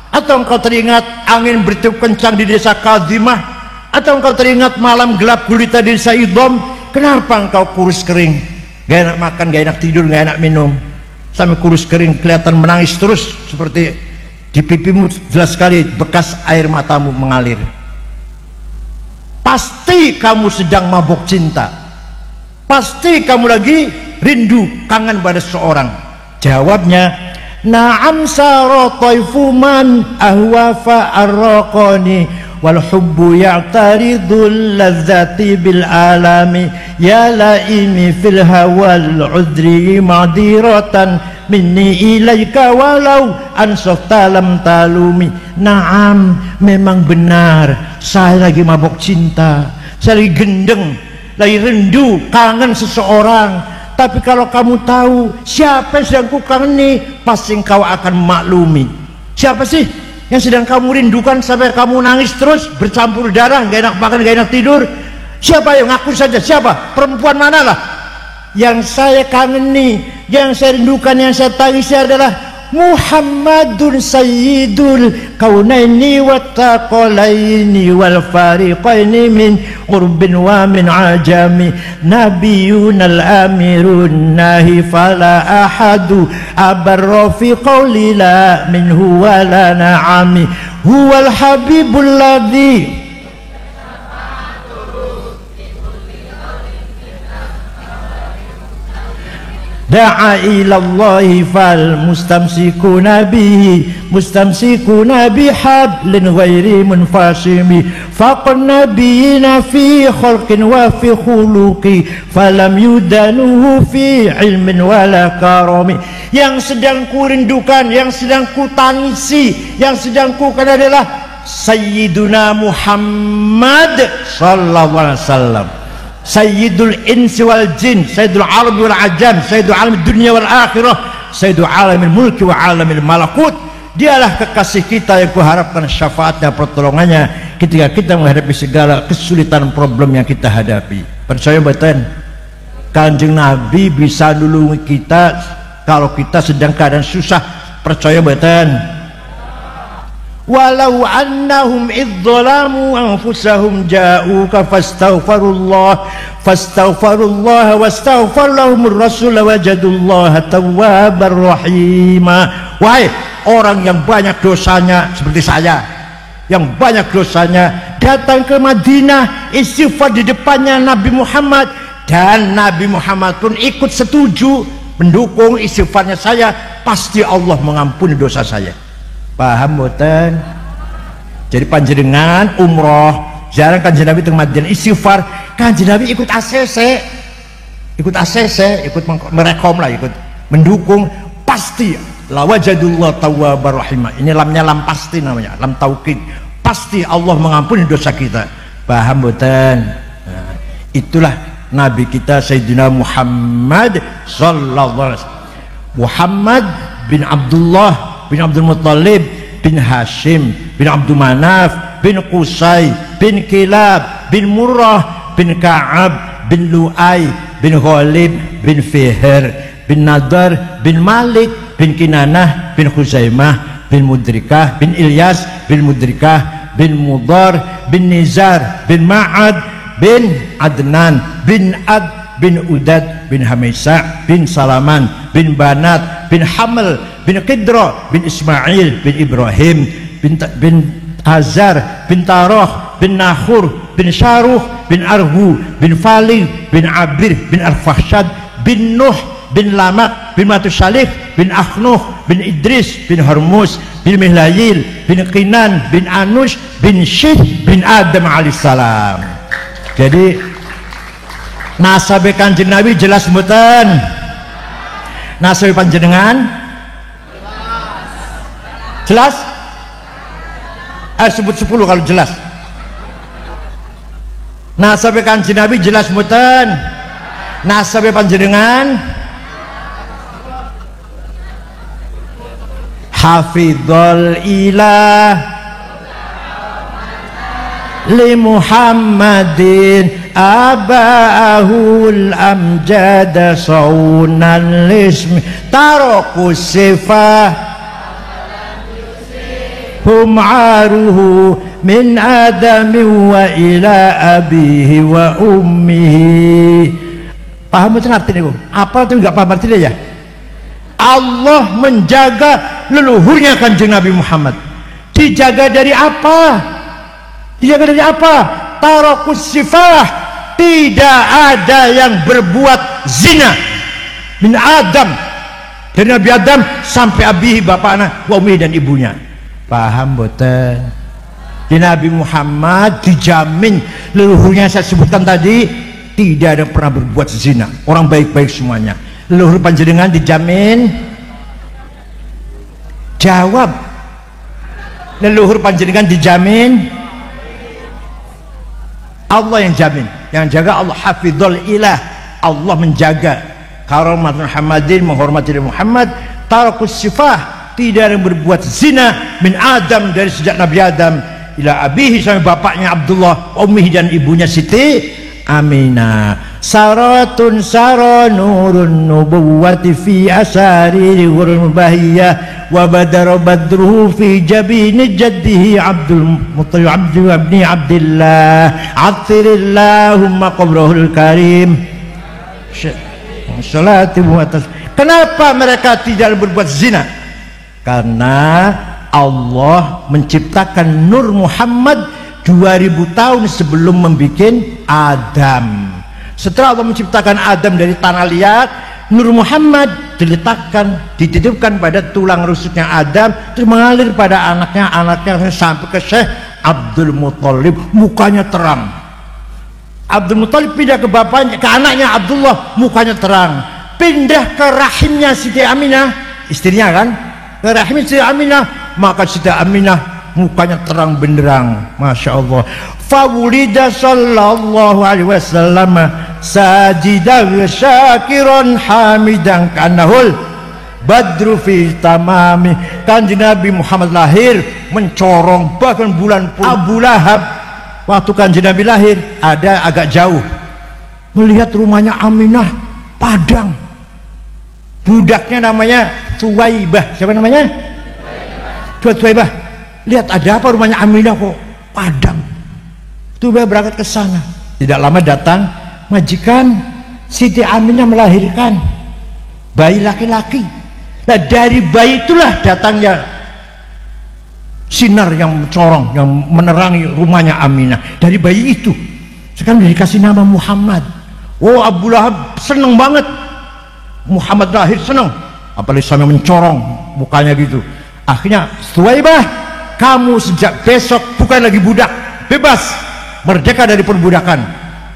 Atau engkau teringat angin bertiup kencang di desa Kadimah? Atau engkau teringat malam gelap gulita di desa Idom? Kenapa engkau kurus kering, gak enak makan, gak enak tidur, gak enak minum, sampai kurus kering kelihatan menangis terus, seperti di pipimu jelas sekali bekas air matamu mengalir? Pasti kamu sedang mabuk cinta, pasti kamu lagi rindu kangen pada seseorang. Jawabnya, na'am sara taifu man ahwa fa'arraqani wal hubbu ya'taridul ladzati bil alami ya laimi fil hawal udri ma'diratan minni ilaika walau ansafta lam talumi. Naam, memang benar saya lagi mabuk cinta, saya lagi gendeng, lagi rindu kangen seseorang. Tapi kalau kamu tahu siapa yang sedang ku kangeni, pasti engkau akan maklumi. Siapa sih yang sedang kamu rindukan sampai kamu nangis terus bercampur darah, gak enak makan, gak enak tidur? Siapa? yang ngaku saja, siapa? Perempuan manalah yang saya kangeni, yang saya rindukan, yang saya tangisi adalah Muhammadun sayyidul kaunaini wattaqalaini wal fariqaini min qurbin wa min ajami nabiyunal amirun nahi fala ahadu abarra fi qawli la minhu wala na'ami huwal habibul ladzi da'a ilallahi fal mustamsikuna bihi mustamsikuna bihablin ghairi munfasimi faqan nabiyina fi khalqin wa fi khuluqi falam yudanuhu fi ilmin wala karami. Yang sedang ku rindukan, yang sedang ku tangisi, yang sedang ku kan adalah Sayyiduna Muhammad sallallahu alaihi wasallam, Sayyidul insi wal jin, Sayyidul alam wal ajam, Sayyidul alam dunia wal akhirah, Sayyidul alamil mulki wa alamil malakut. Dialah kekasih kita yang kuharapkan syafaatnya, pertolongannya ketika kita menghadapi segala kesulitan problem yang kita hadapi. Percaya betul, Kanjeng Nabi bisa nulungi kita kalau kita sedang keadaan susah. Percaya betul. Walau annahum idzalamu anfusahum ja'uka fastaghfirullah wastaghfar lahumur rasul wajadullaha tawwabar rahima. Wahai orang yang banyak dosanya seperti saya, yang banyak dosanya, datang ke Madinah istighfar di depannya Nabi Muhammad, dan Nabi Muhammad pun ikut setuju mendukung istighfarnya saya, pasti Allah mengampuni dosa saya. Paham boten? Jadi panjenengan umroh jarang Kanjeng Nabi teng Madinah istighfar, Kanjeng Nabi ikut ACC, ikut merekom lah, ikut mendukung, pasti la wajadullah tawwabar rahimah. Ini lamnya lam pasti namanya, lam taukid, pasti Allah mengampuni dosa kita. Paham boten? Nah, itulah Nabi kita Sayyidina Muhammad sallallahu alaihi wasallam. Muhammad bin Abdullah bin Abdul Muttalib bin Hashim bin Abdul Manaf bin Qusay bin Kilab bin Murrah bin Ka'ab bin Lu'ay bin Ghalib bin Fihr bin Nadar bin Malik bin Kinanah bin Khuzaimah bin Mudrikah bin Ilyas bin Mudrikah bin Mudar bin Nizar bin Ma'ad bin Adnan bin bin Udad bin Hamaisa bin Salaman bin Banat bin Hamel bin Qidra bin Ismail bin Ibrahim bin Azar bin Taroh bin Nahur bin Syaruh bin Arhu bin Falih bin Abir bin Arfahsyad bin Nuh bin Lamak bin Matusalih bin Akhnuh bin Idris bin Hormuz bin Mihlayil bin Qinan bin Anush bin Syih bin Adam alaihissalam. Jadi nasabe Kanjeng Nabi jelas mboten? Nasabe panjenengan jelas? Sebut 10 kalau jelas. Nasabe Kanjeng Nabi jelas mboten? Nasabe panjenengan hafizul ilah li Muhammadin abahul amjad saunan lismi taraku sifah hum aruhu min adami wa ila abihi wa ummihi. Paham betul artinya? Apa itu enggak paham artinya ya? Allah menjaga leluhurnya Kanjeng Nabi Muhammad. Dijaga dari apa? Dijaga dari apa? Tarakus sifah, tidak ada yang berbuat zina min Adam, dari Nabi Adam sampai abihi bapaknya wa ummi dan ibunya. Paham boten? Di Nabi Muhammad dijamin leluhurnya saya sebutkan tadi tidak ada pernah berbuat zina, orang baik-baik semuanya. Leluhur panjenengan dijamin? Jawab. Leluhur panjenengan dijamin? Allah yang jamin, yang jaga Allah. Hafizul ilah, Allah menjaga karamat Muhammadin, menghormati Muhammad. Tarakus sifah, tidak ada yang berbuat zina min Adam, dari sejak Nabi Adam ila abihi sampai bapaknya Abdullah, ummihi dan ibunya Siti Aminah. Saratun sara nurun nubuwati fi asari ghurul bahiyah wa badara badruhu fi jabini jaddihi Abdul Muttalib Abdul ibni Abdillah athirillahumma qabrahul karim salatu wa tas. Kenapa mereka tidak berbuat zina? Karena Allah menciptakan Nur Muhammad 2000 tahun sebelum membuat Adam. Setelah Allah menciptakan Adam dari tanah liat, Nur Muhammad diletakkan, dititipkan pada tulang rusuknya Adam, terus mengalir pada anaknya sampai ke Syekh Abdul Muttalib. Mukanya terang. Abdul Muttalib pindah ke bapaknya, ke anaknya Abdullah, mukanya terang. Pindah ke rahimnya Siti Aminah, istrinya kan, ke rahimnya Siti Aminah, maka Siti Aminah mukanya terang benderang, masya Allah. Fawulida sallallahu alaihi wasallam sajidan syakiran hamidan kanahul badru fi tamami. Kanjeng Nabi Muhammad lahir mencorong, bahkan bulan pun. Abu Lahab waktu Kanjeng Nabi lahir ada agak jauh, melihat rumahnya Aminah padang, budaknya namanya Suwaibah. Siapa namanya? Suwaibah. Lihat ada apa rumahnya Aminah kok padang. Tuba berangkat ke sana. Tidak lama datang majikan Siti Aminah melahirkan bayi laki-laki. Nah dari bayi itulah datangnya sinar yang mencorong, yang menerangi rumahnya Aminah. Dari bayi itu sekarang dikasih nama Muhammad. Oh, Abu Lahab seneng banget. Muhammad lahir seneng, apalagi sampai mencorong mukanya gitu. Akhirnya Suwaibah, kamu sejak besok bukan lagi budak, bebas, merdeka dari perbudakan.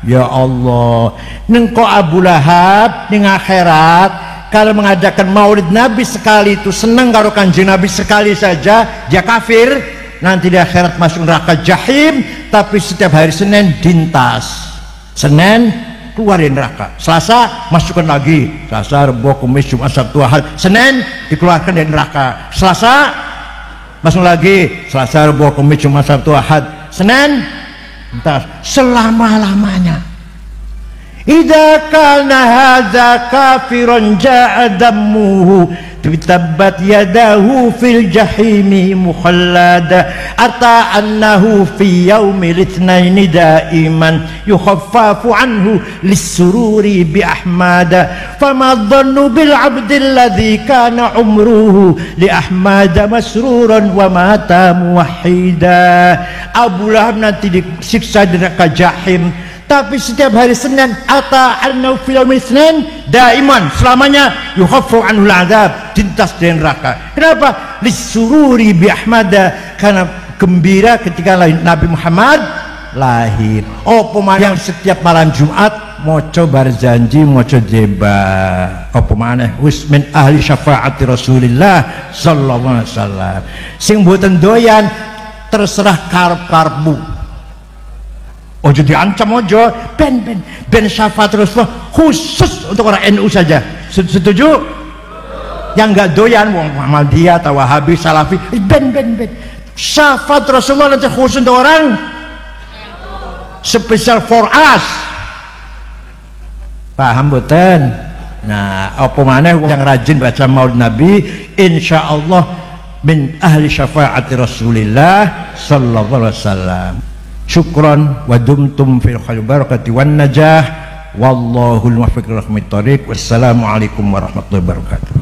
Ya Allah, nengko Abu Lahab ning akhirat kalau mengadakan maulid Nabi sekali itu senang karo Kanjeng Nabi sekali saja, dia kafir, nanti di akhirat masuk neraka jahim. Tapi setiap hari Senin dintas, Senin keluar dari neraka, Selasa masukkan lagi, Selasa, Rabu, Kamis, Jumat, Sabtu, Ahad, Senin dikeluarkan dari neraka, Selasa masuk lagi, Selasa, Rabu, Kamis, Jumat, Sabtu, Ahad, Senin entar selama-lamanya. Idza kana hadza kafiran ja'a dammuhu tabbat yadahu fil jahimi mukhallada ata annahu fi yaumil itsnaini daiman yukhaffafu anhu lissururi bi ahmada fama dhannu bil abdil ladzi kana umruhu li ahmada masruran wa mata muwahhida. Abu Lahab nanti disiksa di neraka jahim, tapi setiap hari Senin ata annahu fil yaumil itsnain daiman, selamanya yukhaffafu anhu al-'adzab, tintas dari neraka. Kenapa? Lissururi bi ahmada, karena gembira ketika Nabi Muhammad lahir. Apa maneh yang setiap malam Jumat maca berjanji maca jeba, apa maneh wis min ahli syafaati Rasulillah sallallahu alaihi wasallam. Sing mboten doyan terserah karep-karepmu. Ojo diancam, ojo ben syafaat Rasulullah khusus untuk orang NU saja. Setuju? Yang nggak doyan wong Muhammadiyah atau Wahabi Salafi, ben syafaat Rasulullah nanti khusus untuk orang special for us. Paham boten? Nah, apa maneh yang rajin baca Maulid Nabi insyaallah min ahli syafaati Rasulillah sallallahu alaihi wasallam. Syukran wa dumtum fil khair barakati wan najah wallahul muwaffiq ila aqwamit thoriq. Wassalamualaikum warahmatullahi wabarakatuh.